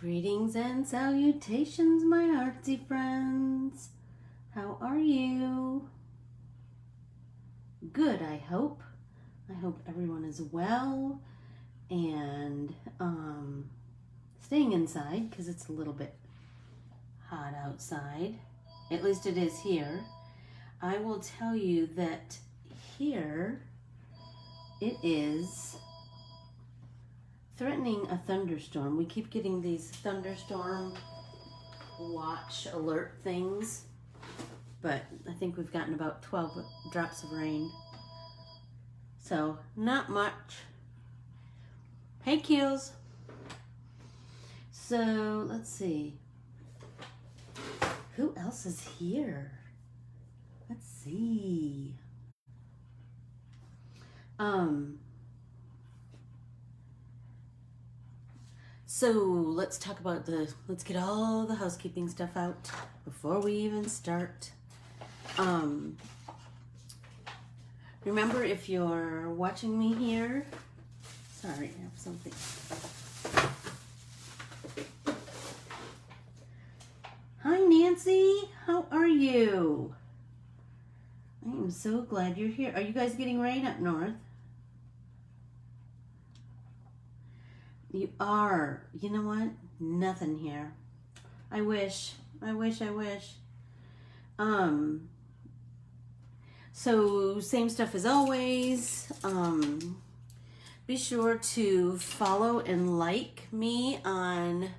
Greetings and salutations, my artsy friends. How are you? Good, I hope. I hope everyone is well and staying inside because it's a little bit hot outside. At least it is here. I will tell you that here it is threatening a thunderstorm. We keep getting these thunderstorm watch alert things, but I think we've gotten about 12 drops of rain. So not much. Hey, Keels. So let's see. Who else is here? Let's see. So let's talk about let's get all the housekeeping stuff out before we even start. Remember, if you're watching me here, sorry, I have something. Hi, Nancy, how are you? I am so glad you're here. Are you guys getting rain up north? You are. You know what? Nothing here. I wish. So same stuff as always. Be sure to follow and like me on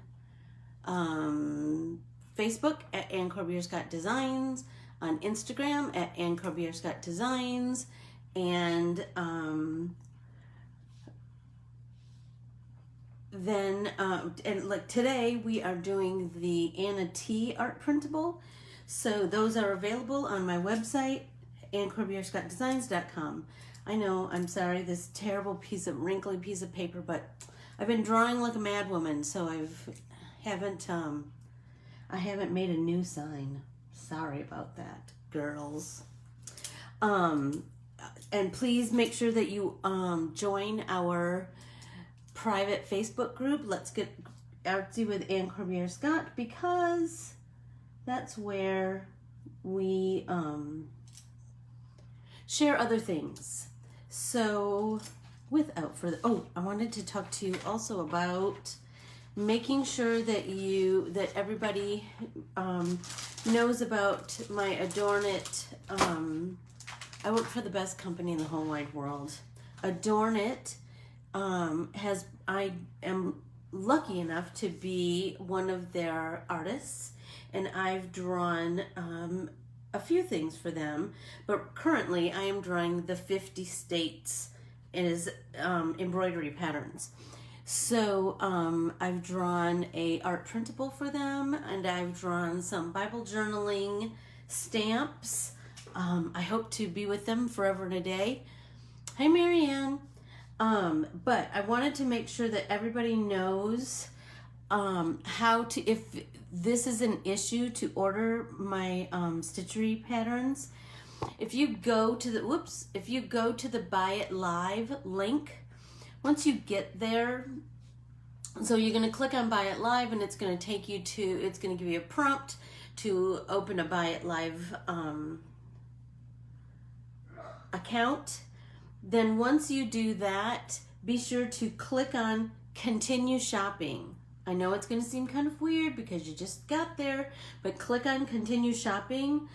Facebook at Corbiere-Scott Designs, on Instagram at Corbiere-Scott Designs, and then like today we are doing the Anna T art printable, so those are available on my website Corbiere-ScottDesigns.com. I know, I'm sorry, this terrible wrinkly piece of paper, but I've been drawing like a madwoman, so I haven't made a new sign. Sorry about that, girls. And please make sure that you join our private Facebook group, Let's Get Artsy with Ann Corbiere-Scott, because that's where we share other things. So without further, I wanted to talk to you also about making sure that everybody knows about my Adorn It. I work for the best company in the whole wide world. Adorn It I am lucky enough to be one of their artists, and I've drawn a few things for them, but currently I am drawing the 50 states as embroidery patterns. So I've drawn a art printable for them, and I've drawn some Bible journaling stamps. I hope to be with them forever and a day. Hi, Marianne. But I wanted to make sure that everybody knows how to, if this is an issue, to order my stitchery patterns. If you go to the Buy It Live link, once you get there, so you're going to click on Buy It Live, and it's going to take you to, it's going to give you a prompt to open a Buy It Live account. Then once you do that, be sure to click on Continue Shopping. I know it's going to seem kind of weird because you just got there, but click on Continue Shopping.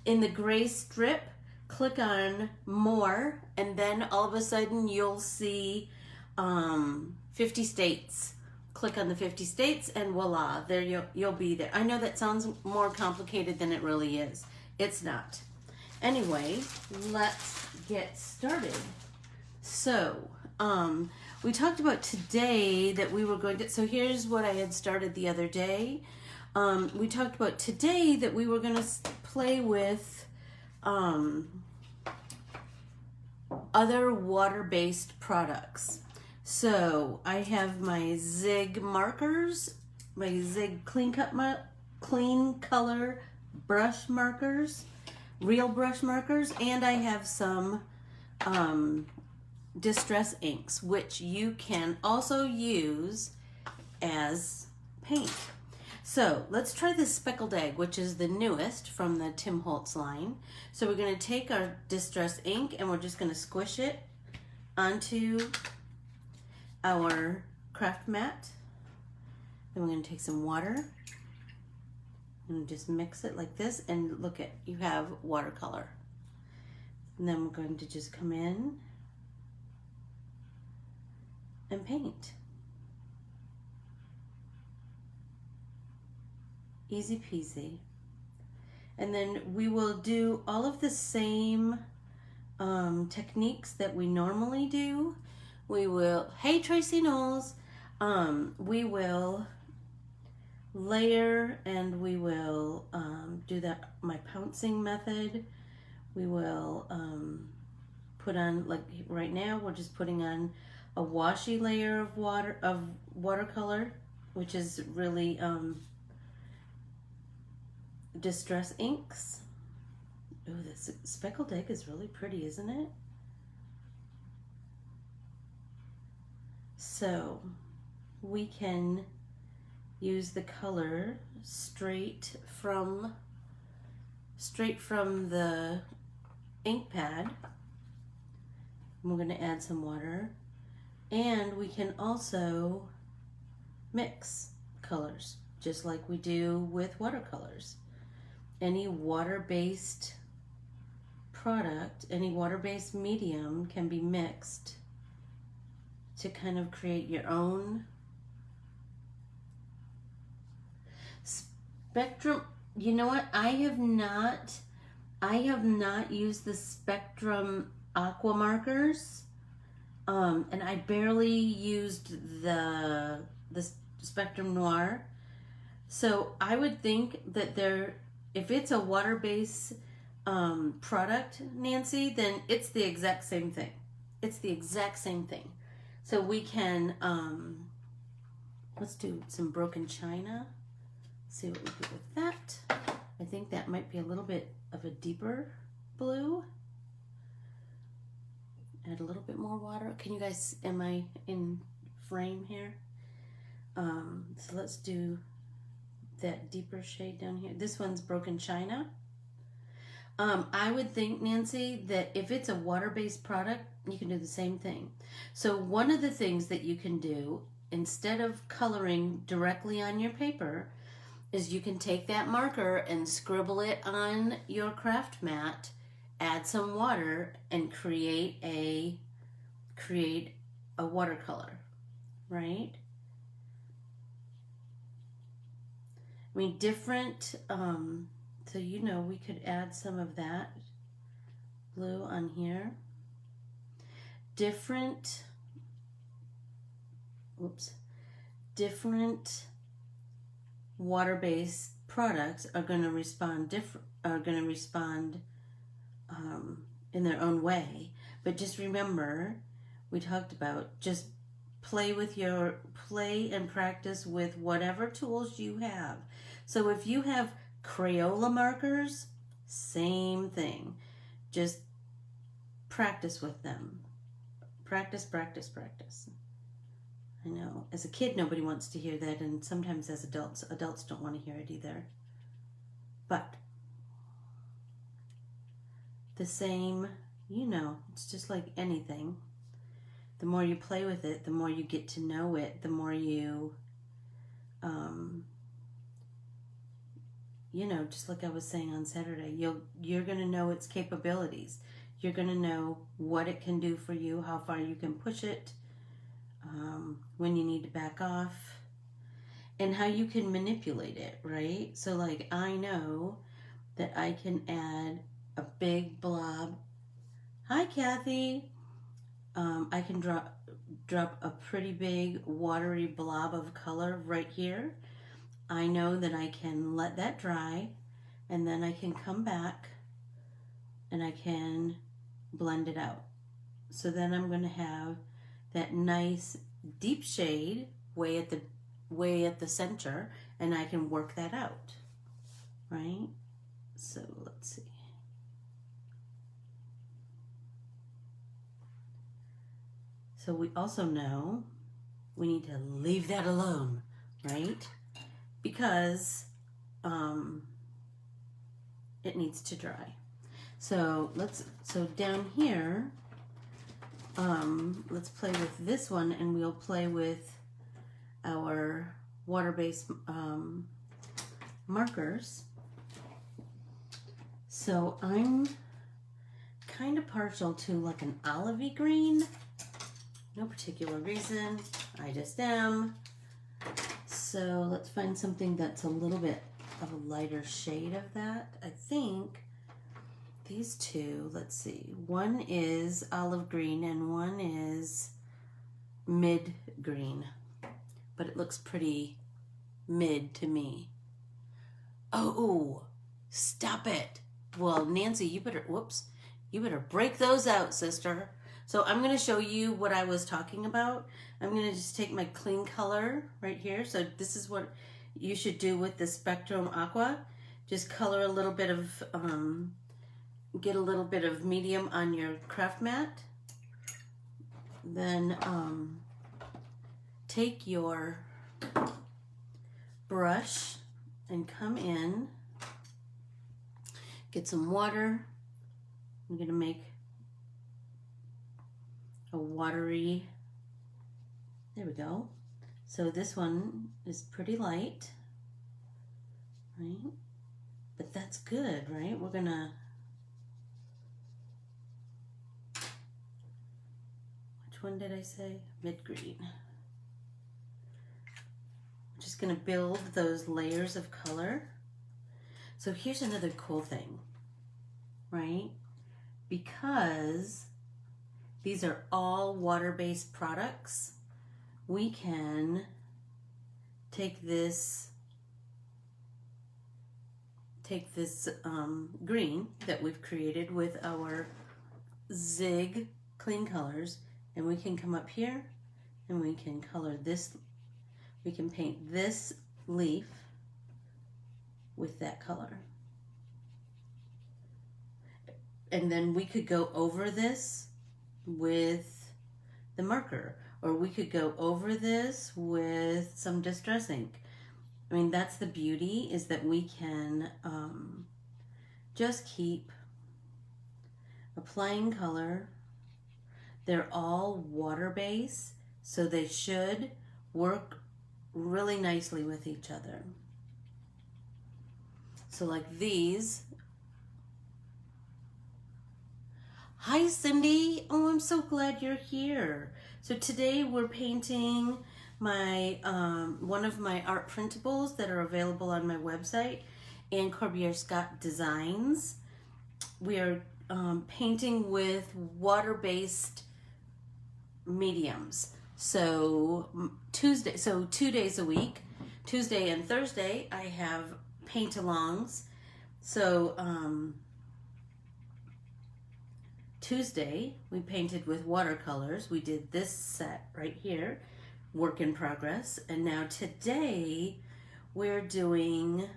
In the gray strip, click on More, and then all of a sudden you'll see 50 states. Click on the 50 states, and voila, there you'll be there. I know that sounds more complicated than it really is. It's not. Anyway, let's get started. So, we talked about today that we were going to, so here's what I had started the other day. We talked about today that we were going to play with other water-based products. So I have my Zig markers, my Zig clean color brush markers, real brush markers, and I have some distress inks, which you can also use as paint. So let's try this speckled egg, which is the newest from the Tim Holtz line. So we're going to take our distress ink and we're just going to squish it onto our craft mat. Then we're going to take some water and just mix it like this, and look at, you have watercolor. And then we're going to just come in and paint. Easy peasy. And then we will do all of the same techniques that we normally do. We will, hey Tracy Knowles, we will layer, and we will do that, my pouncing method. We will put on, like right now, we're just putting on a washy layer of watercolor, which is really distress inks. Oh, this speckled egg is really pretty, isn't it? So we can use the color straight from the ink pad. We're going to add some water, and we can also mix colors just like we do with watercolors. Any water-based product, any water-based medium can be mixed to kind of create your own spectrum. You know what? I have not used the Spectrum aqua markers, and I barely used the Spectrum Noir. So I would think that if it's a water-based product, Nancy, then it's the exact same thing. It's the exact same thing. So we can, let's do some broken china. See what we do with that. I think that might be a little bit of a deeper blue. Add a little bit more water. Can you guys, am I in frame here? So let's do that deeper shade down here. This one's broken china. I would think, Nancy, that if it's a water-based product, you can do the same thing. So one of the things that you can do, instead of coloring directly on your paper, is you can take that marker and scribble it on your craft mat, add some water, and create a watercolor, right? I mean, different, so you know, we could add some of that blue on here. Different water-based products are going to respond in their own way. But just remember, we talked about just play and practice with whatever tools you have. So if you have Crayola markers, same thing. Just practice with them. Practice, practice, practice. I know, as a kid, nobody wants to hear that, and sometimes as adults don't want to hear it either. But the same, you know, it's just like anything. The more you play with it, the more you get to know it, the more you, you know, just like I was saying on Saturday, you're going to know its capabilities. You're going to know what it can do for you, how far you can push it, when you need to back off, and how you can manipulate it, right? So like, I know that I can add a big blob. Hi, Kathy. I can drop a pretty big watery blob of color right here. I know that I can let that dry, and then I can come back and I can blend it out. So then I'm going to have that nice deep shade way at the center, and I can work that out, right? So let's see. So we also know we need to leave that alone, right? because it needs to dry. So down here, let's play with this one, and we'll play with our water-based markers. So I'm kind of partial to like an olivey green. No particular reason, I just am. So let's find something that's a little bit of a lighter shade of that. I think these two, let's see, one is olive green and one is mid green, but it looks pretty mid to me. Oh, stop it. Well, Nancy, you better, whoops, you better break those out, sister. So I'm going to show you what I was talking about. I'm going to just take my clean color right here. So this is what you should do with the Spectrum Aqua. Just color a little bit of, get a little bit of medium on your craft mat. Then take your brush and come in, get some water. I'm going to make a watery, there we go. So this one is pretty light, right? But that's good, right? We're gonna, which one did I say? Mid-green. I'm just gonna build those layers of color. So here's another cool thing, right? Because these are all water-based products, we can take this green that we've created with our Zig clean colors, and we can come up here and we can color this, we can paint this leaf with that color. And then we could go over this with the marker, or we could go over this with some distress ink. I mean, that's the beauty, is that we can just keep applying color. They're all water-based, so they should work really nicely with each other. So like these. Hi, Cindy. Oh, I'm so glad you're here. So today we're painting my one of my art printables that are available on my website and Corbiere-Scott Designs. We are painting with water-based mediums. So 2 days a week, Tuesday and Thursday, I have paint-alongs. So Tuesday, we painted with watercolors. We did this set right here, work in progress. And now today, we're doing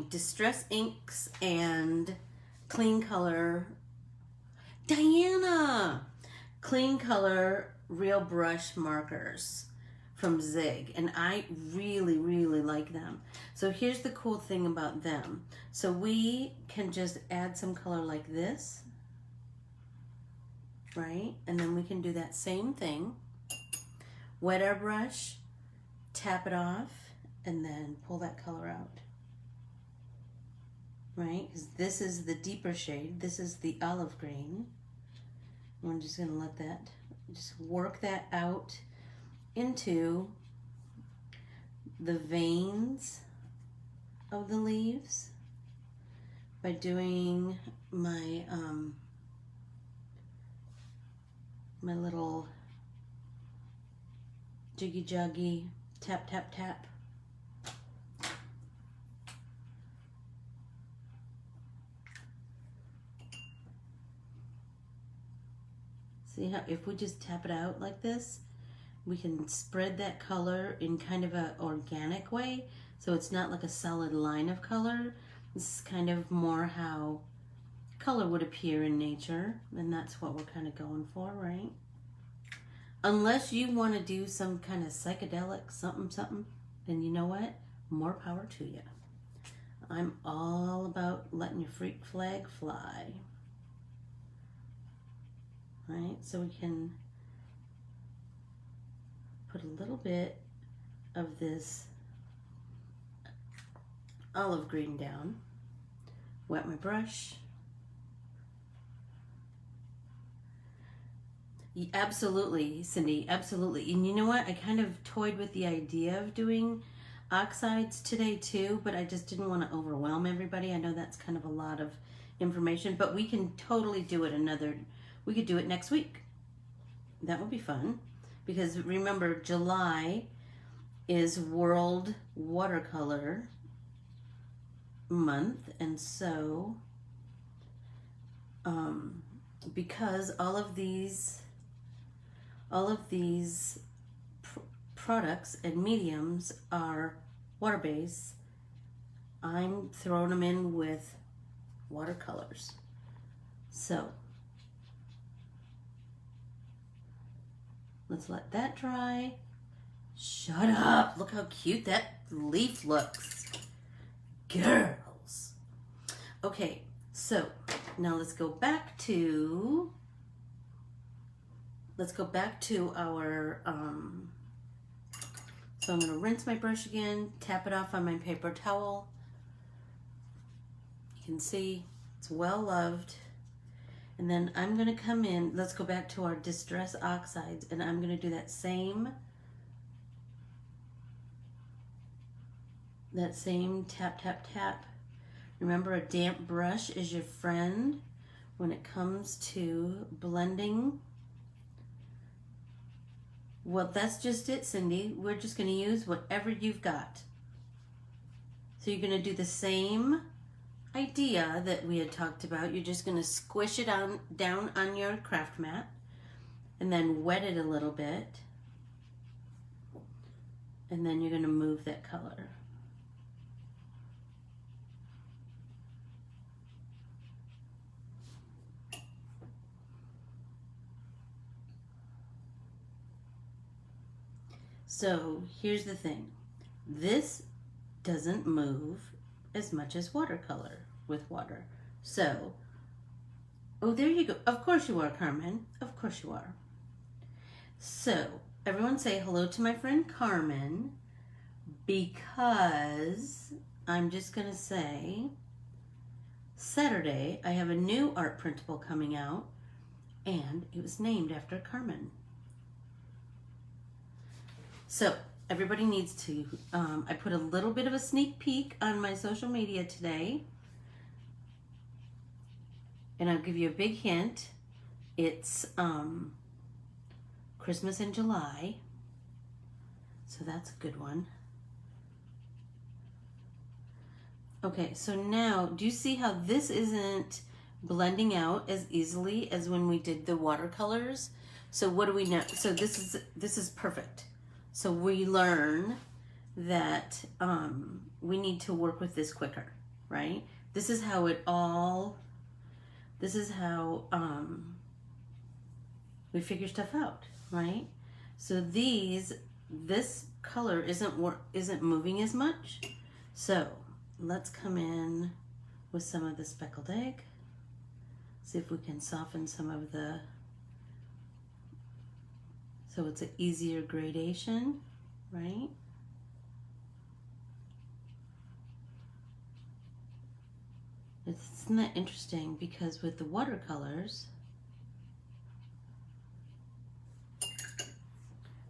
distress inks and clean color. Diana! Clean color real brush markers from Zig, and I really, really like them. So here's the cool thing about them. So we can just add some color like this, right? And then we can do that same thing. Wet our brush, tap it off, and then pull that color out, right? Because this is the deeper shade. This is the olive green. I'm just gonna let that, just work that out into the veins of the leaves by doing my my little jiggy juggy tap tap tap. See how if we just tap it out like this, we can spread that color in kind of an organic way, so it's not like a solid line of color. This is kind of more how color would appear in nature, and that's what we're kind of going for, right? Unless you want to do some kind of psychedelic something, then you know what? More power to you. I'm all about letting your freak flag fly. Right? So we can put a little bit of this olive green down. Wet my brush. Absolutely, Cindy, absolutely. And you know what? I kind of toyed with the idea of doing oxides today too, but I just didn't want to overwhelm everybody. I know that's kind of a lot of information, but we can totally do it we could do it next week. That would be fun, because remember, July is World Watercolor Month, and so because all of these products and mediums are water-based, I'm throwing them in with watercolors. So let's let that dry. Shut up! Look how cute that leaf looks. Girls. Okay, so now let's go back to our so I'm going to rinse my brush again, tap it off on my paper towel. You can see it's well loved. And then I'm going to come in, let's go back to our distress oxides, and I'm going to do that same tap, tap, tap. Remember, a damp brush is your friend when it comes to blending. Well, that's just it, Cindy. We're just going to use whatever you've got. So you're going to do the same idea that we had talked about. You're just going to squish it down on your craft mat and then wet it a little bit. And then you're going to move that color. So here's the thing. This doesn't move as much as watercolor with water. So, oh, there you go. Of course you are, Carmen. Of course you are. So, everyone say hello to my friend Carmen, because I'm just going to say Saturday I have a new art printable coming out, and it was named after Carmen. So everybody needs to, I put a little bit of a sneak peek on my social media today. And I'll give you a big hint. It's Christmas in July. So that's a good one. Okay, so now, do you see how this isn't blending out as easily as when we did the watercolors? So what do we know? So this is perfect. So we learn that we need to work with this quicker, right? This is how we figure stuff out, right? So this color isn't moving as much. So let's come in with some of the speckled egg. See if we can soften some of the, so it's an easier gradation, right? Isn't that interesting? Because with the watercolors,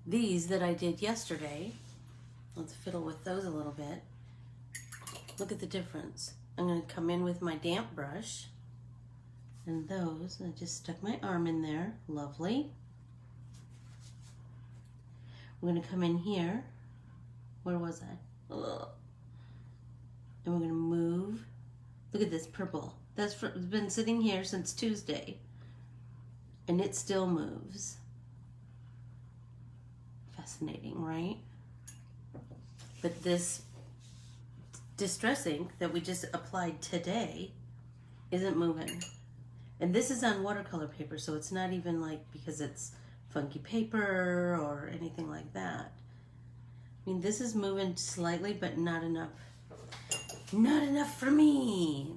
these that I did yesterday, let's fiddle with those a little bit. Look at the difference. I'm going to come in with my damp brush, and those, I just stuck my arm in there, lovely. We're going to come in here. Where was I? Ugh. And we're going to move. Look at this purple. That's been sitting here since Tuesday, and it still moves. Fascinating, right? But this distress ink that we just applied today isn't moving. And this is on watercolor paper, so it's not even like, because it's funky paper or anything like that. I mean, this is moving slightly, but not enough. Not enough for me.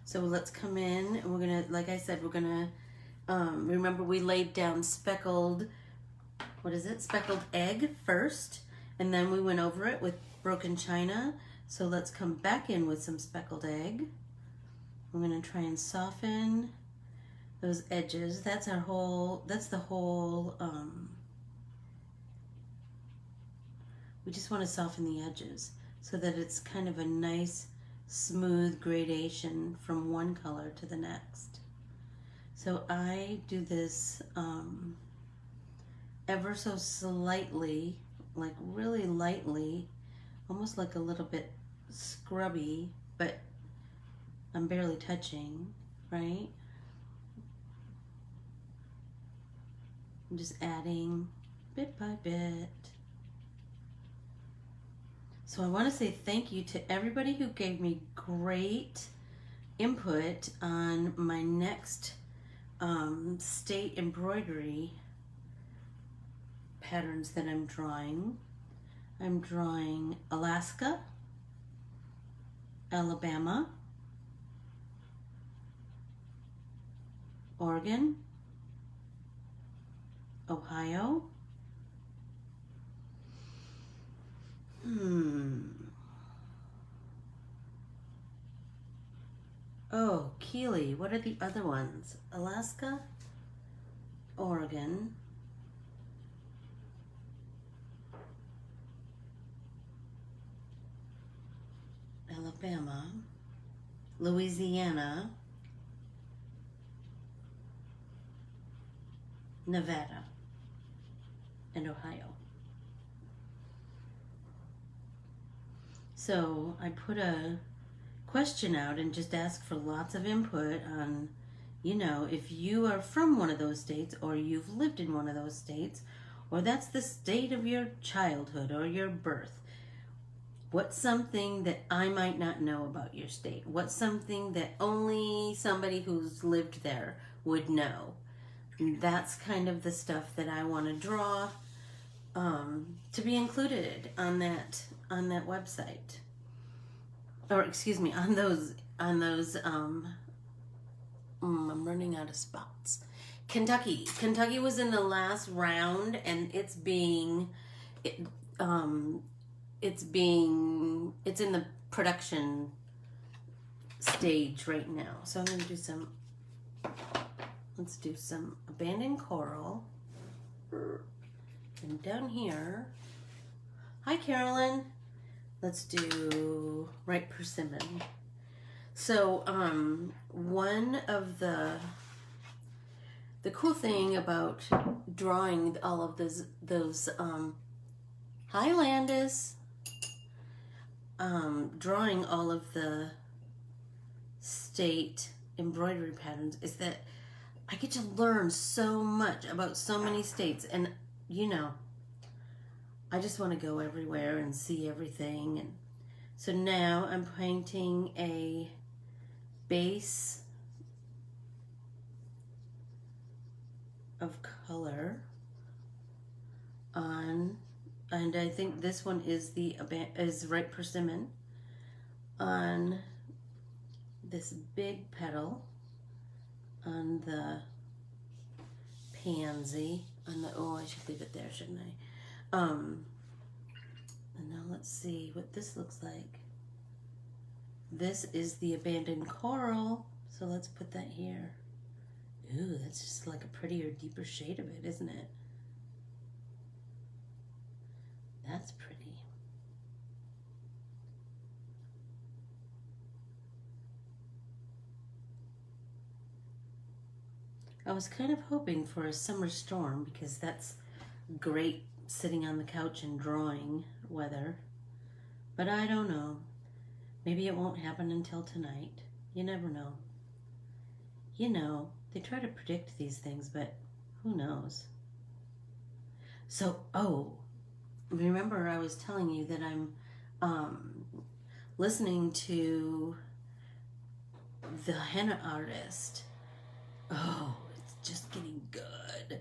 So let's come in and we're gonna, like I said, we're gonna, remember we laid down speckled, what is it? Speckled egg first, and then we went over it with broken china. So let's come back in with some speckled egg. We're gonna try and soften those edges. That's the whole, we just want to soften the edges so that it's kind of a nice smooth gradation from one color to the next. So I do this ever so slightly, like really lightly, almost like a little bit scrubby, but I'm barely touching, right? I'm just adding bit by bit. So I want to say thank you to everybody who gave me great input on my next state embroidery patterns that I'm drawing. I'm drawing Alaska, Alabama, Oregon, Ohio, oh, Keely. What are the other ones? Alaska, Oregon, Alabama, Louisiana, Nevada, and Ohio. So I put a question out and just asked for lots of input on, you know, if you are from one of those states or you've lived in one of those states, or that's the state of your childhood or your birth. What's something that I might not know about your state? What's something that only somebody who's lived there would know? And that's kind of the stuff that I want to draw to be included on that website, or excuse me, on those I'm running out of spots. Kentucky was in the last round, and it's in the production stage right now. So I'm going to do let's do some abandoned coral. And down here, hi Carolyn, let's do right persimmon. So one of the cool thing about drawing all of those hi Landis, drawing all of the state embroidery patterns is that I get to learn so much about so many states, and you know, I just want to go everywhere and see everything. And so now I'm painting a base of color on, and I think this one is right persimmon, on this big petal, on the pansy, on the, oh, I should leave it there, shouldn't I? And now let's see what this looks like. This is the abandoned coral, so let's put that here. Ooh, that's just like a prettier, deeper shade of it, isn't it? That's pretty. I was kind of hoping for a summer storm because that's great sitting on the couch and drawing weather, but I don't know. Maybe it won't happen until tonight. You never know. You know, they try to predict these things, but who knows? So, oh, remember I was telling you that I'm listening to the henna artist. Oh, it's just getting good.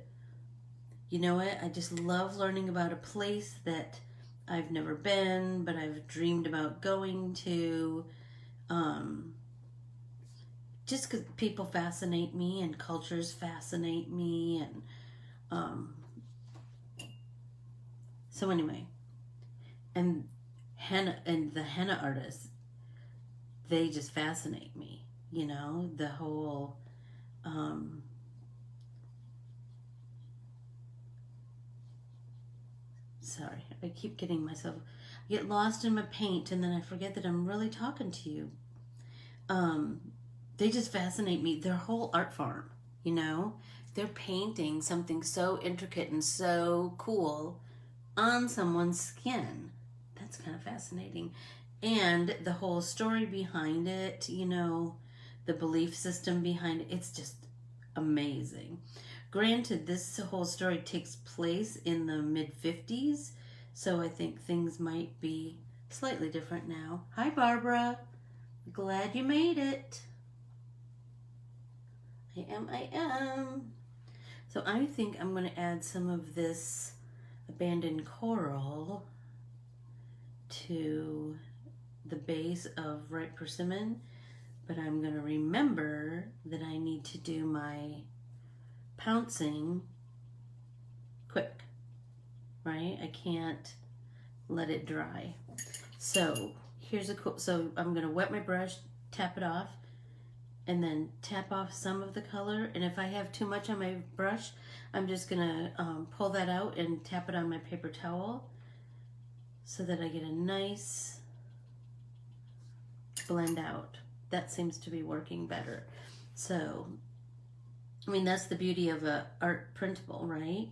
you know what? I just love learning about a place that I've never been, but I've dreamed about going to. Just because people fascinate me and cultures fascinate me. And so anyway, and the henna artists, they just fascinate me. You know, the whole sorry, I keep getting myself, I get lost in my paint and then I forget that I'm really talking to you. They just fascinate me. Their whole art form, you know, they're painting something so intricate and so cool on someone's skin. That's kind of fascinating. And the whole story behind it, you know, the belief system behind it, it's just amazing. Granted, this whole story takes place in the mid-50s, so I think things might be slightly different now. Hi, Barbara. Glad you made it. I am. So I think I'm going to add some of this abandoned coral to the base of ripe persimmon, but I'm going to remember that I need to do my pouncing quick, right? I can't let it dry. So here's a cool, so I'm going to wet my brush, tap it off, and then tap off some of the color. And if I have too much on my brush, I'm just gonna pull that out and tap it on my paper towel so that I get a nice blend out. That seems to be working better. So, I mean, that's the beauty of a art printable, right?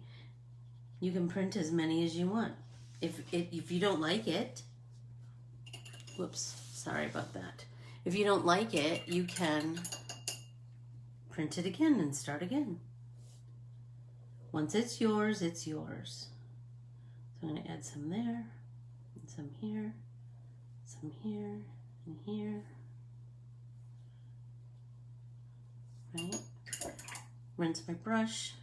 You can print as many as you want. If you don't like it, whoops, sorry about that. If you don't like it, you can print it again and start again. Once it's yours, it's yours. So I'm going to add some there, and some here, and here. Right? Rinse my brush,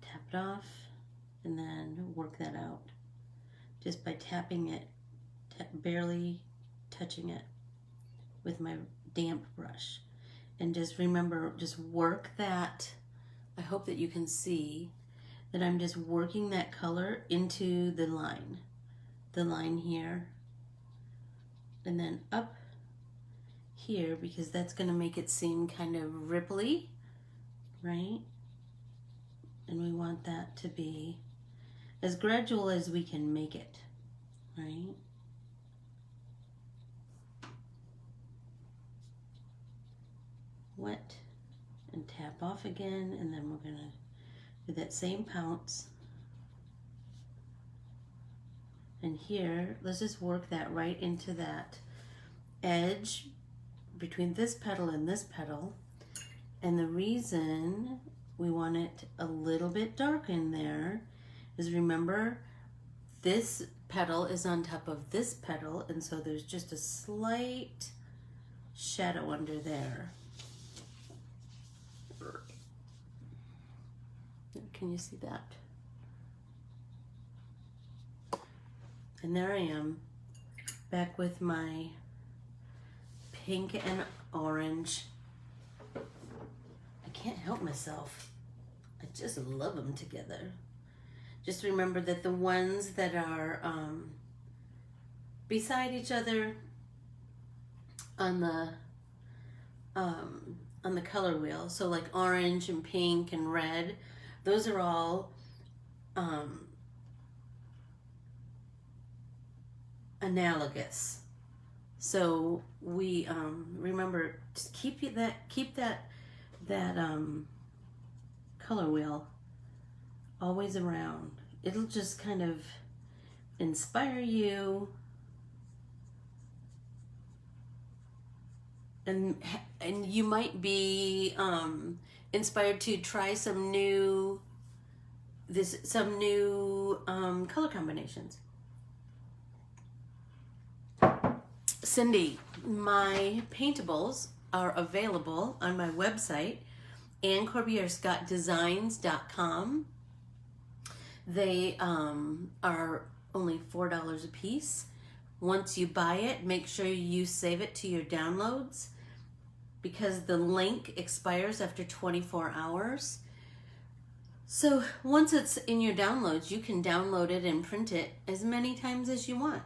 tap it off, and then work that out just by tapping it, barely touching it with my damp brush. And just remember, just work that. I hope that you can see that I'm just working that color into the line here, and then up here, because that's going to make it seem kind of ripply, right? And we want that to be as gradual as we can make it, right? Wet and tap off again, and then we're gonna do that same pounce. And here, let's just work that right into that edge between this petal and this petal. And the reason we want it a little bit dark in there is, remember, this petal is on top of this petal, and so there's just a slight shadow under there. Can you see that? And there I am, back with my pink and orange. I can't help myself. I just love them together. Just remember that the ones that are beside each other on the color wheel, so like orange and pink and red, those are all analogous. So we remember, just keep that color wheel always around. It'll just kind of inspire you, and you might be inspired to try some new color combinations. Cindy, my paintables are available on my website and Corbiere-Scott-Designs.com. They are only $4 a piece. Once you buy it, make sure you save it to your downloads because the link expires after 24 hours. So once it's in your downloads, you can download it and print it as many times as you want.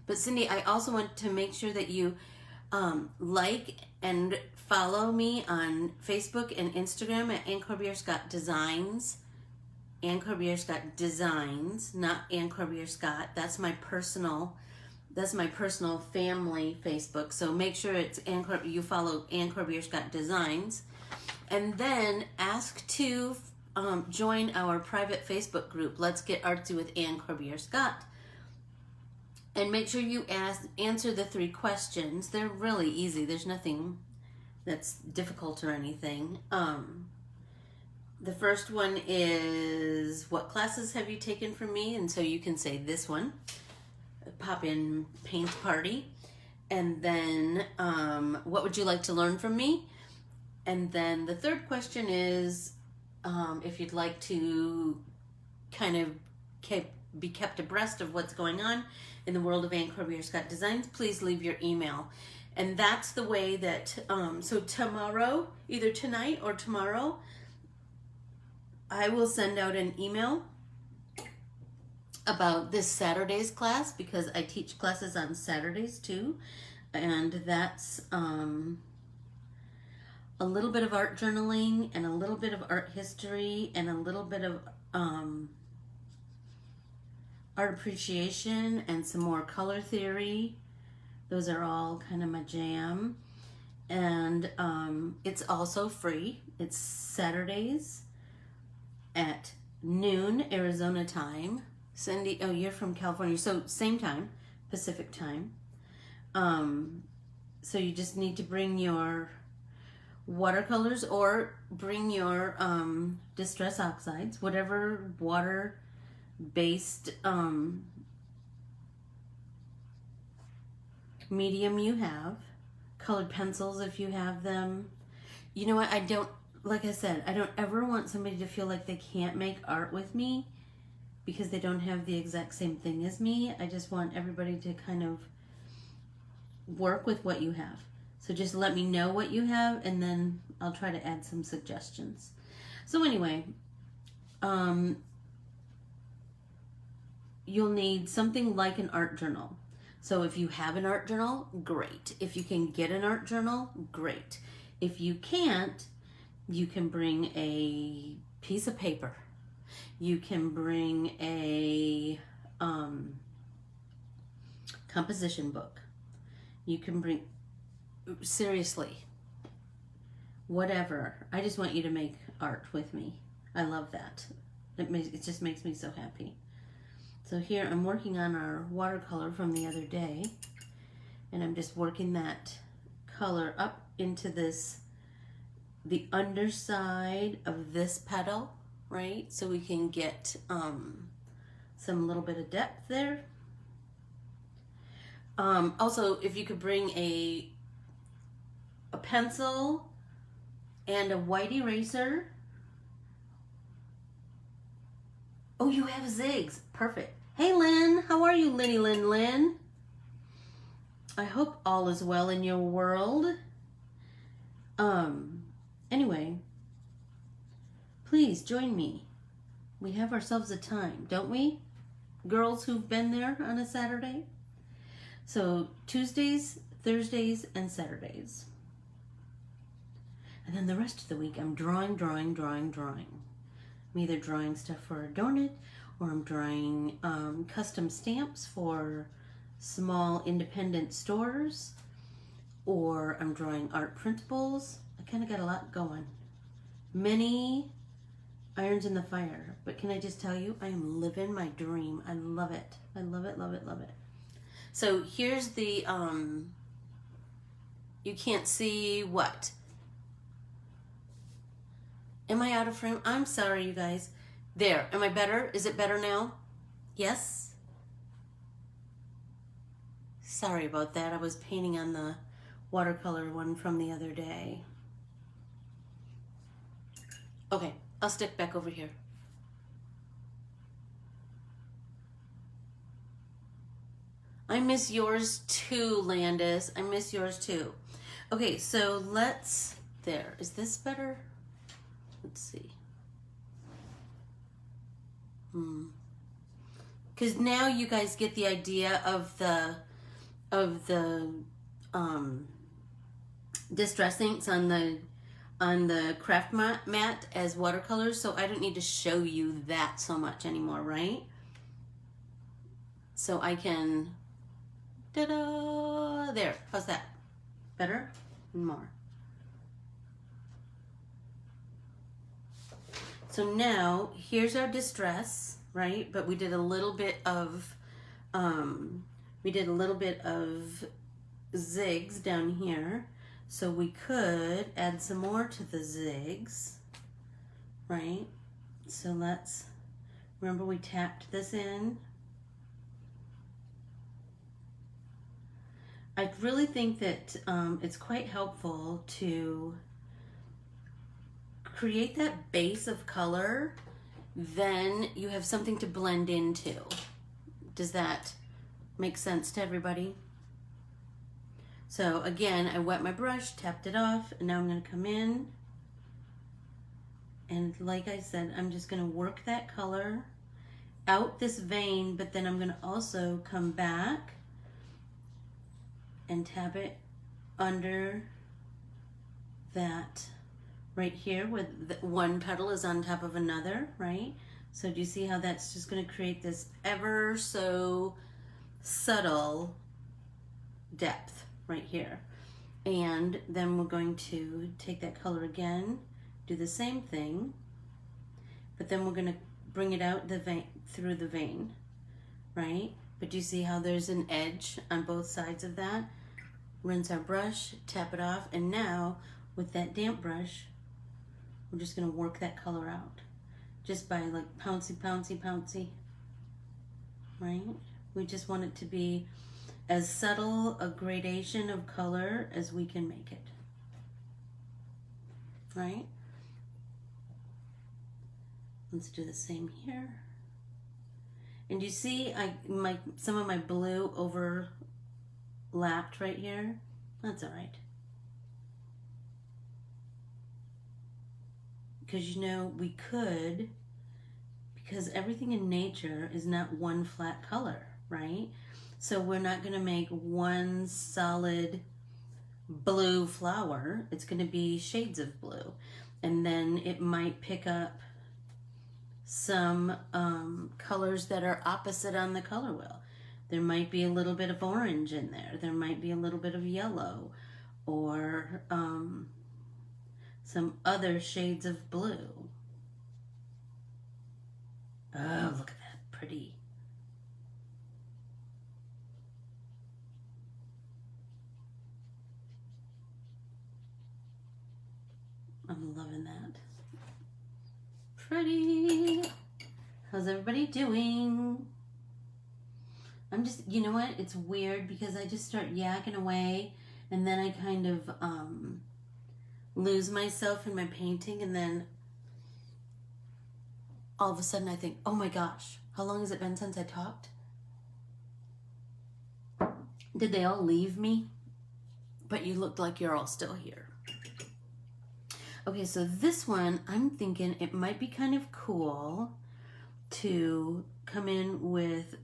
But Cindy, I also want to make sure that you like and follow me on Facebook and Instagram at Ann Corbiere-Scott Designs. Ann Corbiere-Scott Designs, not Ann Corbiere-Scott. That's my personal family Facebook. So make sure it's you follow Ann Corbiere-Scott Designs, and then ask to join our private Facebook group. Let's Get Artsy with Ann Corbiere-Scott. And make sure you answer the 3 questions. They're really easy. There's nothing that's difficult or anything. The first one is, what classes have you taken from me? And so you can say this one, pop in paint party. And then what would you like to learn from me? And then the third question is, if you'd like to kind of be kept abreast of what's going on in the world of Ann Corbiere-Scott Designs, please leave your email. And that's the way that, so tomorrow, either tonight or tomorrow, I will send out an email about this Saturday's class, because I teach classes on Saturdays too. And that's a little bit of art journaling and a little bit of art history and a little bit of art appreciation and some more color theory. Those are all kind of my jam. And it's also free. It's Saturdays at noon Arizona time. Cindy, oh, you're from California, so same time, Pacific time. So you just need to bring your watercolors or bring your distress oxides, whatever water-based medium you have, colored pencils if you have them. You know what, like I said, I don't ever want somebody to feel like they can't make art with me because they don't have the exact same thing as me. I just want everybody to kind of work with what you have. So just let me know what you have, and then I'll try to add some suggestions. So anyway, you'll need something like an art journal. So if you have an art journal, great. If you can get an art journal, great. If you can't, you can bring a piece of paper. You can bring a composition book. You can bring, seriously, whatever. I just want you to make art with me. I love that. It just makes me so happy. So here I'm working on our watercolor from the other day, and I'm just working that color up into the underside of this petal, right? So we can get some little bit of depth there. Also, if you could bring a pencil and a white eraser. Oh, you have zigs. Perfect. Hey, Lynn. How are you, Linny Lynn? I hope all is well in your world. Anyway, please join me. We have ourselves a time, don't we? Girls who've been there on a Saturday. So Tuesdays, Thursdays, and Saturdays. And then the rest of the week, I'm drawing. I'm either drawing stuff for Adorn It, or I'm drawing custom stamps for small independent stores, or I'm drawing art printables. I kind of got a lot going. Many irons in the fire. But can I just tell you, I am living my dream. I love it. I love it, love it, love it. So here's the, you can't see what? Am I out of frame? I'm sorry, you guys. There, am I better? Is it better now? Yes? Sorry about that. I was painting on the watercolor one from the other day. Okay, I'll stick back over here. I miss yours too, Landis. I miss yours too. Okay, so let's, there. Is this better? Let's see. Because now you guys get the idea of the distress inks on the craft mat as watercolors, so I don't need to show you that so much anymore, right? So I can, ta-da, there, how's that? Better? More. So now, here's our distress, right? But we did a little bit of, zigs down here. So we could add some more to the zigs, right? So let's, remember we tapped this in. I really think that it's quite helpful to create that base of color, then you have something to blend into. Does that make sense to everybody? So again, I wet my brush, tapped it off, and now I'm going to come in. And like I said, I'm just going to work that color out this vein, but then I'm going to also come back and tap it under that right here where one petal is on top of another, right? So do you see how that's just going to create this ever so subtle depth right here? And then we're going to take that color again, do the same thing, but then we're going to bring it out the vein, through the vein, right? But do you see how there's an edge on both sides of that? Rinse our brush, tap it off, and now with that damp brush, we're just going to work that color out. Just by like pouncy, pouncy, pouncy, right? We just want it to be as subtle a gradation of color as we can make it, right? Let's do the same here. And you see some of my blue overlapped right here. That's all right. Because you know, we could, because everything in nature is not one flat color, right? So we're not going to make one solid blue flower. It's going to be shades of blue. And then it might pick up some colors that are opposite on the color wheel. There might be a little bit of orange in there. There might be a little bit of yellow, or some other shades of blue. Oh, look at that, pretty. I'm loving that. Pretty. How's everybody doing? I'm just, you know what? It's weird because I just start yakking away and then I kind of lose myself in my painting, and then all of a sudden I think, oh my gosh, how long has it been since I talked? Did they all leave me? But you looked like you're all still here. Okay, so this one, I'm thinking it might be kind of cool to come in with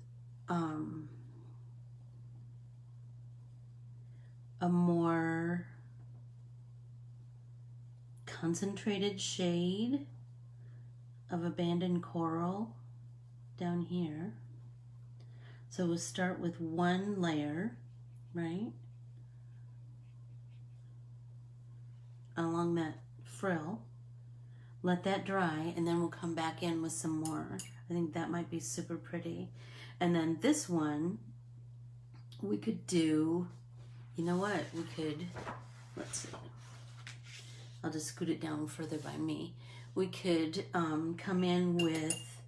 a more concentrated shade of abandoned coral down here. So we'll start with one layer, right, along that frill. Let that dry, and then we'll come back in with some more. I think that might be super pretty. And then this one, we could do, you know what, we could, let's see, I'll just scoot it down further by me. We could come in with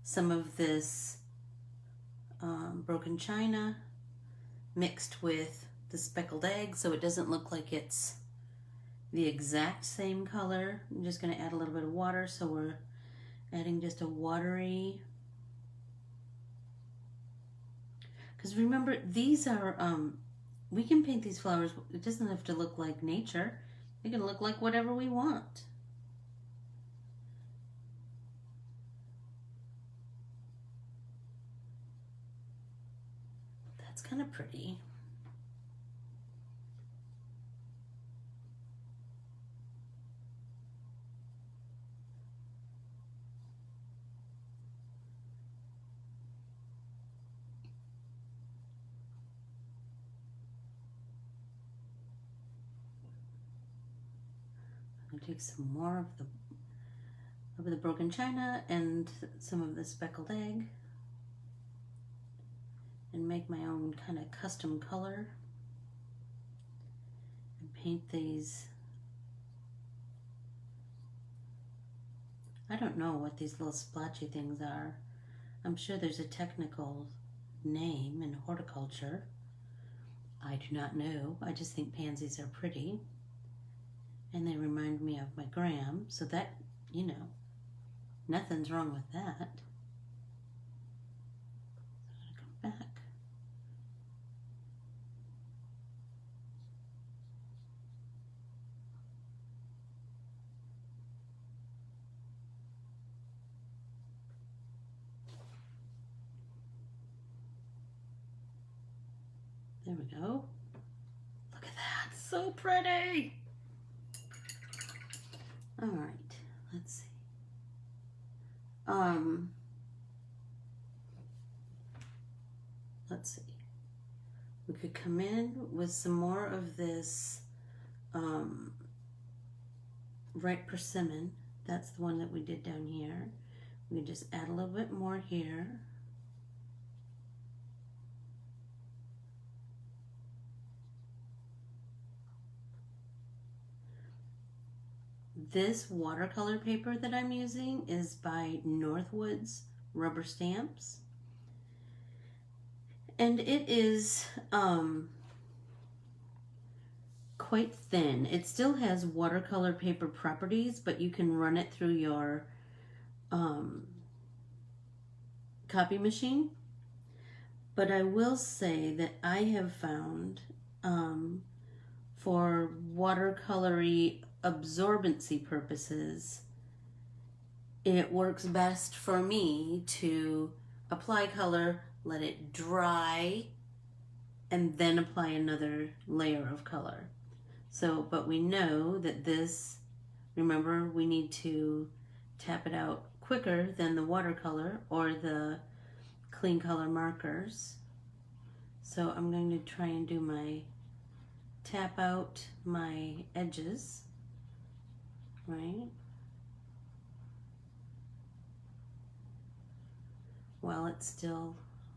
some of this broken china mixed with the speckled egg, so it doesn't look like it's the exact same color. I'm just going to add a little bit of water, so we're adding just a watery. Because remember, these are, we can paint these flowers, it doesn't have to look like nature. It can look like whatever we want. That's kind of pretty. I'm gonna take some more of the broken china and some of the speckled egg and make my own kind of custom color and paint these. I don't know what these little splotchy things are. I'm sure there's a technical name in horticulture. I do not know. I just think pansies are pretty. And they remind me of my gram, so that, you know, nothing's wrong with that. So I'm gonna come back. There we go. Look at that, so pretty. All right, let's see. Let's see. We could come in with some more of this ripe persimmon. That's the one that we did down here. We can just add a little bit more here. This watercolor paper that I'm using is by Northwoods Rubber Stamps. And it is quite thin. It still has watercolor paper properties, but you can run it through your copy machine. But I will say that I have found for watercolory absorbency purposes, it works best for me to apply color, let it dry, and then apply another layer of color. So, but we know that this, remember, we need to tap it out quicker than the watercolor or the clean color markers. So I'm going to try and do my tap out my edges, right? While it's still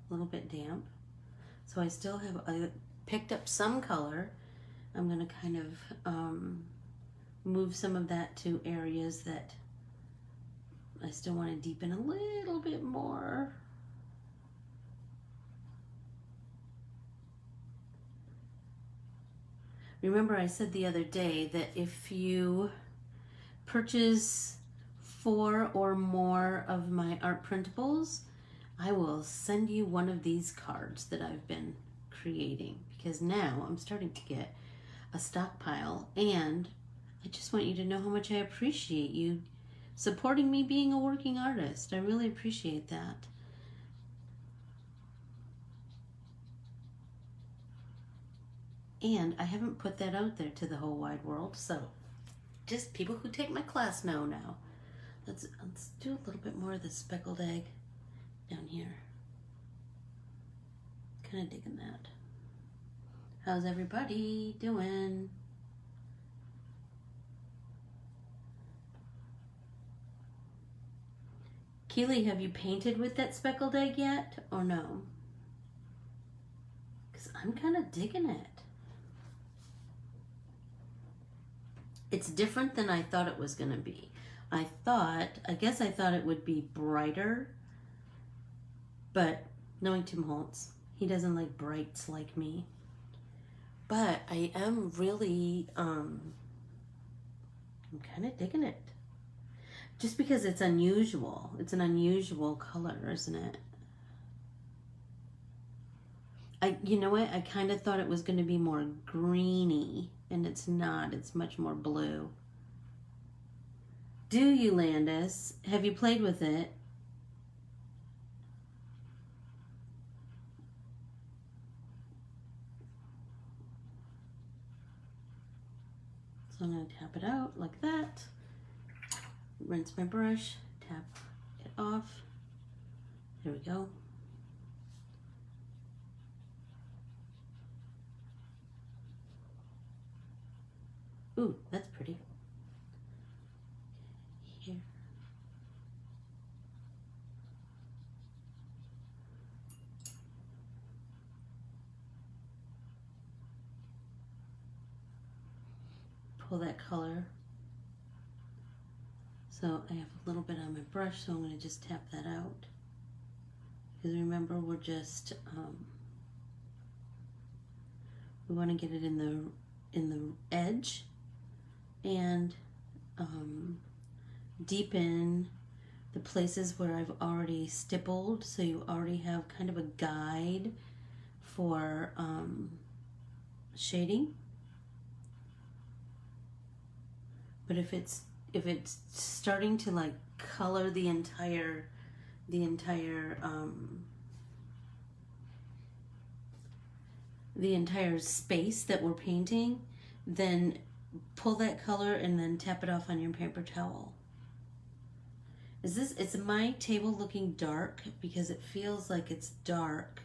a little bit damp. So I still have picked up some color. I'm going to kind of move some of that to areas that I still want to deepen a little bit more. Remember, I said the other day that if you purchase 4 or more of my art printables, I will send you one of these cards that I've been creating, because now I'm starting to get a stockpile, and I just want you to know how much I appreciate you supporting me being a working artist. I really appreciate that. And I haven't put that out there to the whole wide world, so just people who take my class know now. Let's do a little bit more of the speckled egg down here. Kind of digging that. How's everybody doing? Keely, have you painted with that speckled egg yet, or no? Because I'm kind of digging it. It's different than I thought it was going to be. I guess I thought it would be brighter, but knowing Tim Holtz, he doesn't like brights like me. But I am really I'm kind of digging it. Just because it's unusual. It's an unusual color, isn't it? You know what? I kind of thought it was going to be more greeny, and it's not. It's much more blue. Do you, Landis? Have you played with it? So I'm going to tap it out like that. Rinse my brush, tap it off. There we go. Ooh, that's pretty. Here. Pull that color. So I have a little bit on my brush, so I'm going to just tap that out. Because remember, we're just we want to get it in the edge and deepen the places where I've already stippled, so you already have kind of a guide for shading. But if it's starting to like color the entire space that we're painting, then pull that color and then tap it off on your paper towel. Is my table looking dark? Because it feels like it's dark.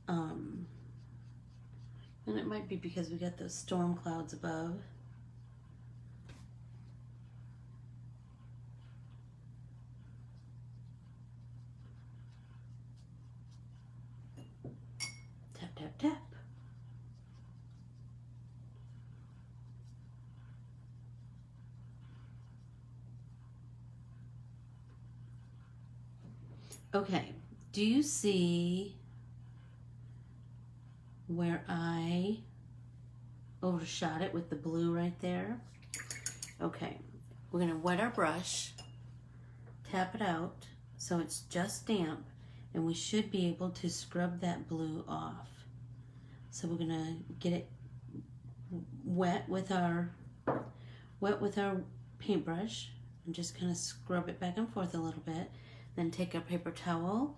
And it might be because we got those storm clouds above. Tap, tap, tap. Okay, do you see where I overshot it with the blue right there? Okay, we're gonna wet our brush, tap it out so it's just damp, and we should be able to scrub that blue off. So we're gonna get it wet with our paintbrush and just kind of scrub it back and forth a little bit. Then take our paper towel,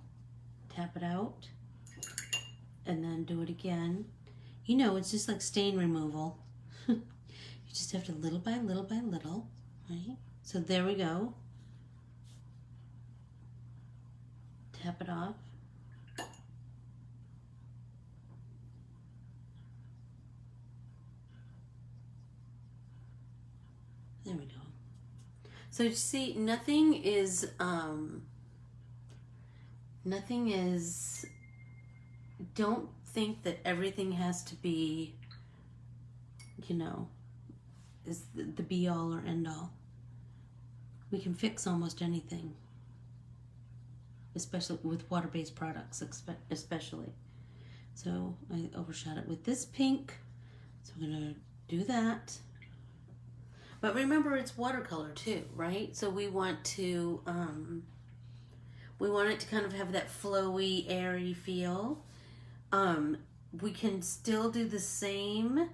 tap it out, and then do it again. You know, it's just like stain removal. You just have to little by little by little, right? So there we go. Tap it off. There we go. So you see, nothing is, don't think that everything has to be, you know, is the be all or end all. We can fix almost anything, especially with water-based products, especially. So I overshot it with this pink, so I'm gonna do that. But remember, it's watercolor too, right? So we want it to kind of have that flowy, airy feel. We can still do the same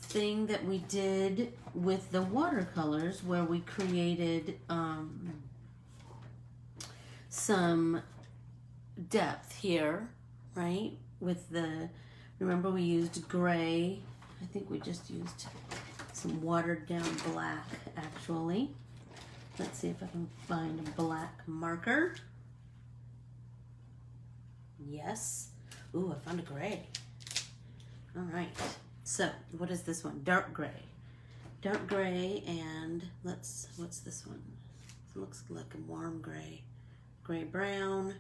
thing that we did with the watercolors, where we created some depth here, right? With remember we used gray. I think we just used some watered down black, actually. Let's see if I can find a black marker. Yes. Ooh, I found a gray. All right. So, what is this one? Dark gray. Dark gray, and what's this one? It looks like a warm gray. Gray brown.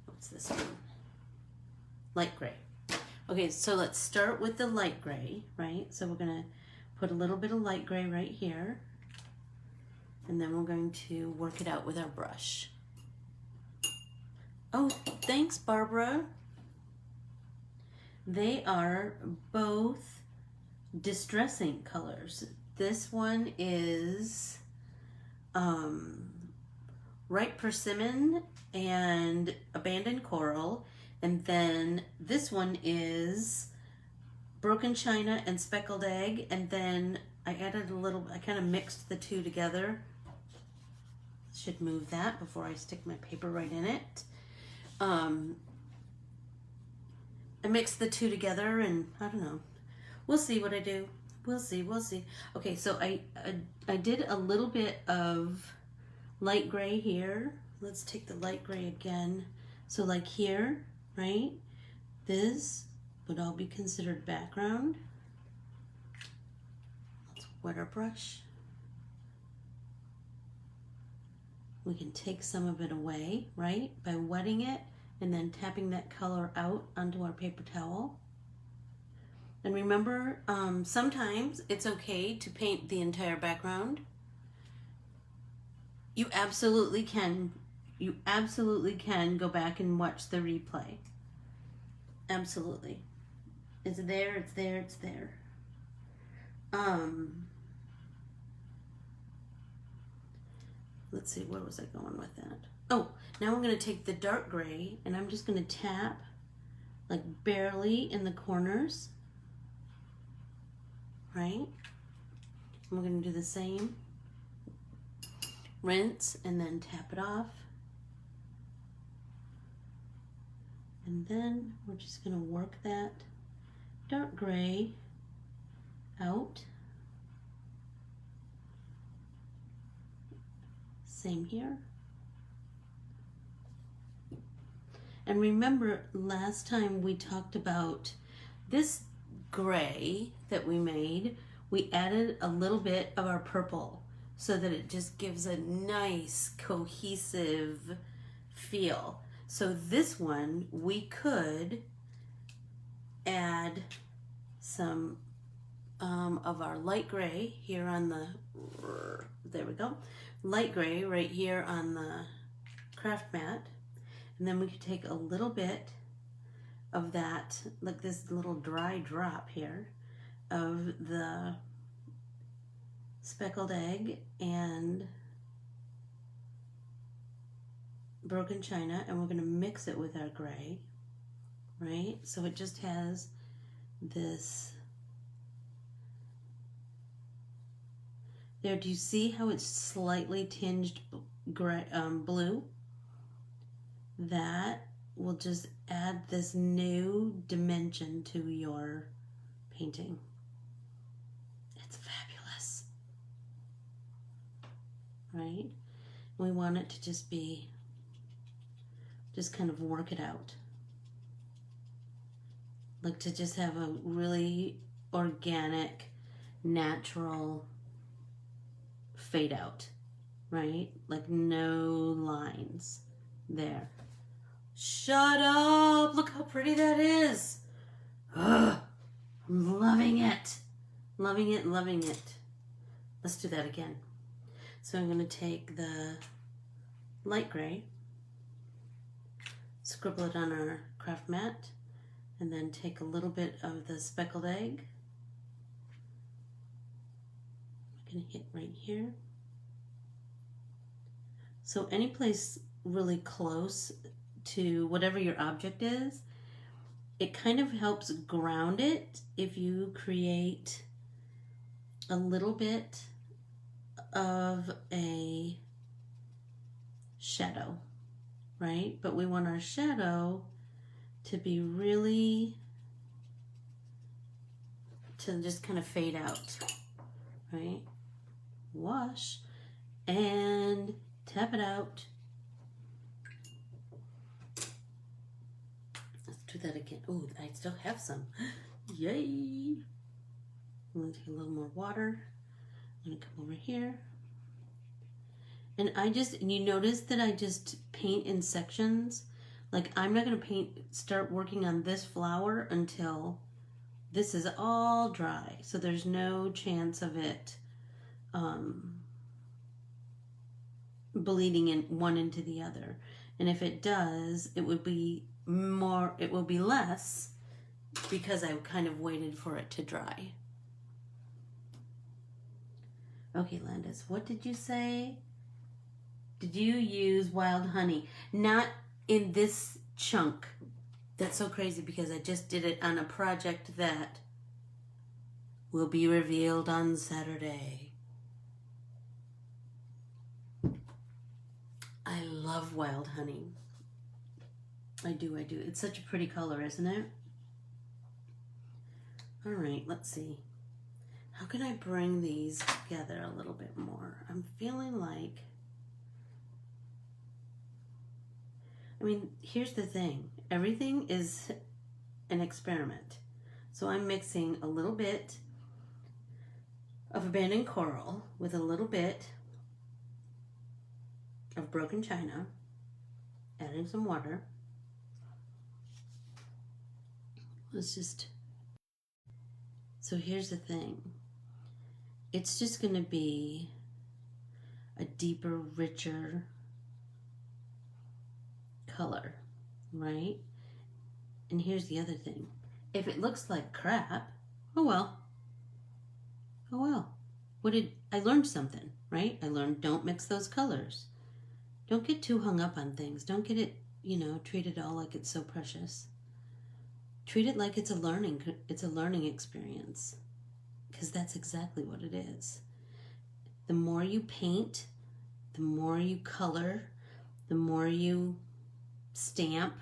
What's this one? Light gray. Okay, so let's start with the light gray, right? So we're gonna put a little bit of light gray right here, and then we're going to work it out with our brush. Oh, thanks, Barbara. They are both distressing colors. This one is ripe persimmon and abandoned coral, and then this one is broken china and speckled egg, and then I added a little, I kind of mixed the two together. Should move that before I stick my paper right in it. I mixed the two together, and I don't know. We'll see what I do. We'll see. Okay, so I did a little bit of light gray here. Let's take the light gray again. So like here, right? This would all be considered background. Let's wet our brush. We can take some of it away, right? By wetting it and then tapping that color out onto our paper towel. And remember, sometimes it's okay to paint the entire background. You absolutely can. You absolutely can go back and watch the replay. Absolutely. It's there, it's there, it's there. Let's see, where was I going with that? Oh, now I'm going to take the dark gray and I'm just going to tap like barely in the corners, right? We're going to do the same. Rinse and then tap it off. And then we're just going to work that dark gray out. Same here. And remember, last time we talked about this gray that we made, we added a little bit of our purple so that it just gives a nice cohesive feel. So this one, we could add some of our light gray here on the, there we go, light gray right here on the craft mat. And then we could take a little bit of that, like this little dry drop here of the speckled egg and broken china, and we're going to mix it with our gray, right? So it just has this. There, do you see how it's slightly tinged gray, blue? That will just add this new dimension to your painting. It's fabulous, right? We want it to just be, just kind of work it out. Like to just have a really organic, natural fade out, right? Like no lines there. Shut up! Look how pretty that is! Ugh, I'm loving it. Loving it, loving it. Let's do that again. So I'm going to take the light gray, scribble it on our craft mat, and then take a little bit of the speckled egg. I'm going to hit right here. So any place really close to whatever your object is, it kind of helps ground it if you create a little bit of a shadow, right? But we want our shadow to be really, to just kind of fade out, right? Wash and tap it out. Let's do that again. Oh, I still have some. Yay! I'm going to take a little more water. I'm going to come over here. And you notice that I just paint in sections. Like I'm not going to start working on this flower until this is all dry. So there's no chance of it bleeding in one into the other. And if it does, it will be less because I kind of waited for it to dry. Okay, Landis, what did you say? Did you use wild honey? Not in this chunk. That's so crazy because I just did it on a project that will be revealed on Saturday. I love wild honey. I do. It's such a pretty color, isn't it? All right, let's see. How can I bring these together a little bit more? I'm feeling like, I mean, here's the thing. Everything is an experiment. So I'm mixing a little bit of abandoned coral with a little bit of broken china, adding some water. So here's the thing. It's just going to be a deeper, richer color, right? And here's the other thing. If it looks like crap, oh well. Oh well. I learned something, right? I learned don't mix those colors. Don't get too hung up on things. Don't get it, treat it all like it's so precious. Treat it like it's a learning experience, because that's exactly what it is. The more you paint, the more you color, the more you stamp,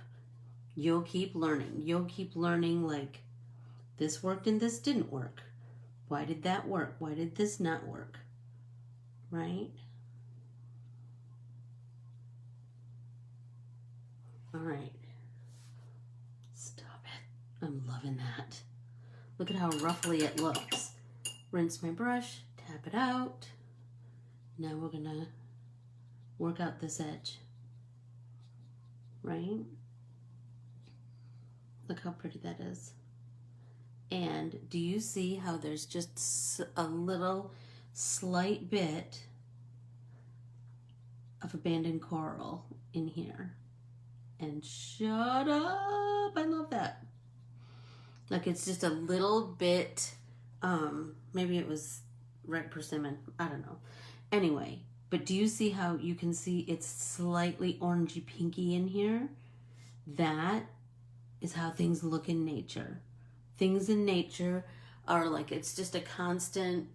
you'll keep learning. You'll keep learning, like, this worked and this didn't work. Why did that work? Why did this not work? Right? All right. Stop it. I'm loving that. Look at how ruffly it looks. Rinse my brush, tap it out. Now we're gonna work out this edge. Right? Look how pretty that is. And do you see how there's just a little slight bit of abandoned coral in here? And shut up, I love that. Like, it's just a little bit, maybe it was red persimmon, I don't know. Anyway, but do you see how you can see it's slightly orangey pinky in here? That is how things look in nature. Things in nature are like, it's just a constant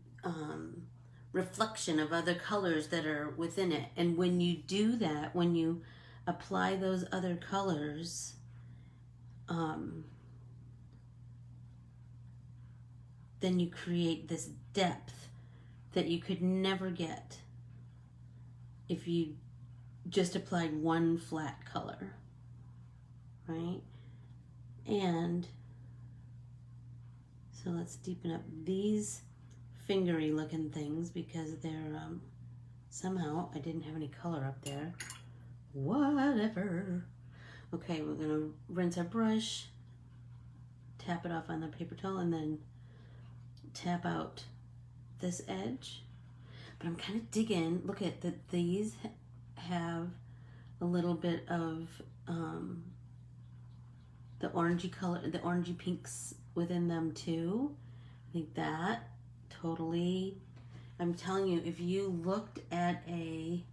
reflection of other colors that are within it. And when you do that, when you apply those other colors, then you create this depth that you could never get if you just applied one flat color, right? And so let's deepen up these fingery looking things because they're, somehow I didn't have any color up there. Whatever. Okay, we're gonna rinse our brush, tap it off on the paper towel, and then tap out this edge. But I'm kind of digging, look at that, these have a little bit of the orangey color, the orangey pinks within them too. I think that totally, I'm telling you, if you looked at a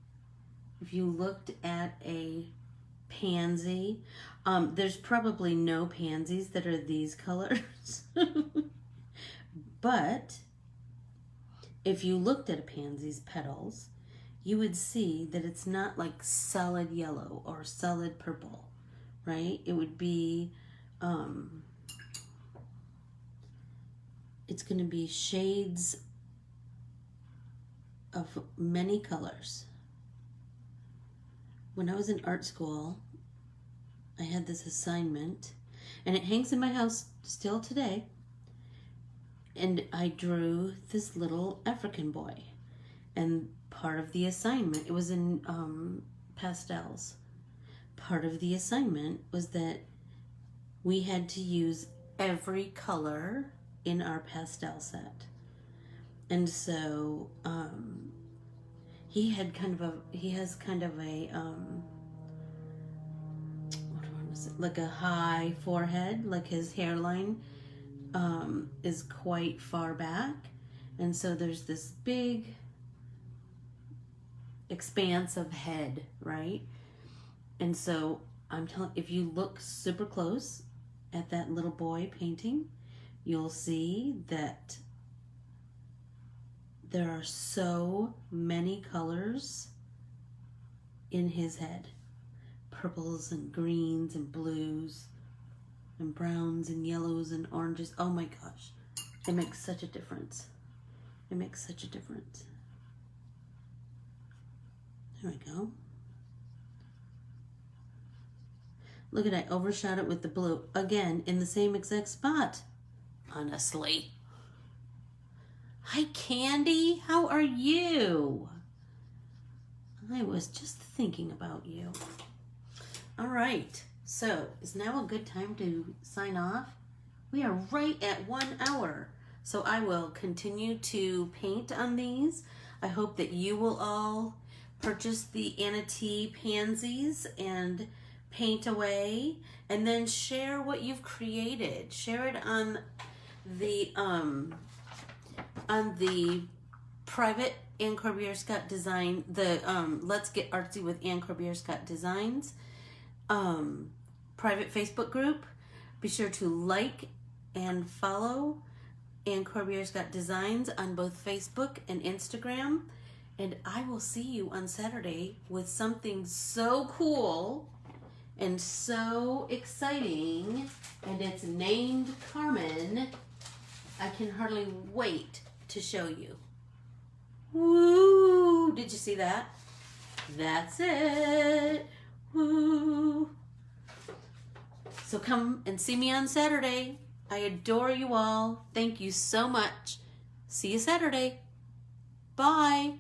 pansy, there's probably no pansies that are these colors. But if you looked at a pansy's petals, you would see that it's not like solid yellow or solid purple, right? It would be, it's going to be shades of many colors. When I was in art school, I had this assignment, and it hangs in my house still today. And I drew this little African boy. And part of the assignment, it was in pastels. Part of the assignment was that we had to use every color in our pastel set. And so he has kind of a like a high forehead, like his hairline is quite far back, and so there's this big expanse of head, right? And so I'm telling, if you look super close at that little boy painting, you'll see that there are so many colors in his head. Purples and greens and blues and browns and yellows and oranges. Oh my gosh. It makes such a difference. It makes such a difference. There we go. Look at, I overshot it with the blue. Again, in the same exact spot. Honestly. Hi, Candy. How are you? I was just thinking about you. All right. So, is now a good time to sign off? We are right at 1 hour. So I will continue to paint on these. I hope that you will all purchase the Anna T pansies and paint away, and then share what you've created. Share it on the private Ann Corbiere-Scott design, the Let's Get Artsy with Ann Corbiere-Scott Designs private Facebook group. Be sure to like and follow Ann Corbiere-Scott Designs on both Facebook and Instagram. And I will see you on Saturday with something so cool and so exciting, and it's named Carmen. I can hardly wait to show you. Woo! Did you see that? That's it. Woo! So come and see me on Saturday. I adore you all. Thank you so much. See you Saturday. Bye.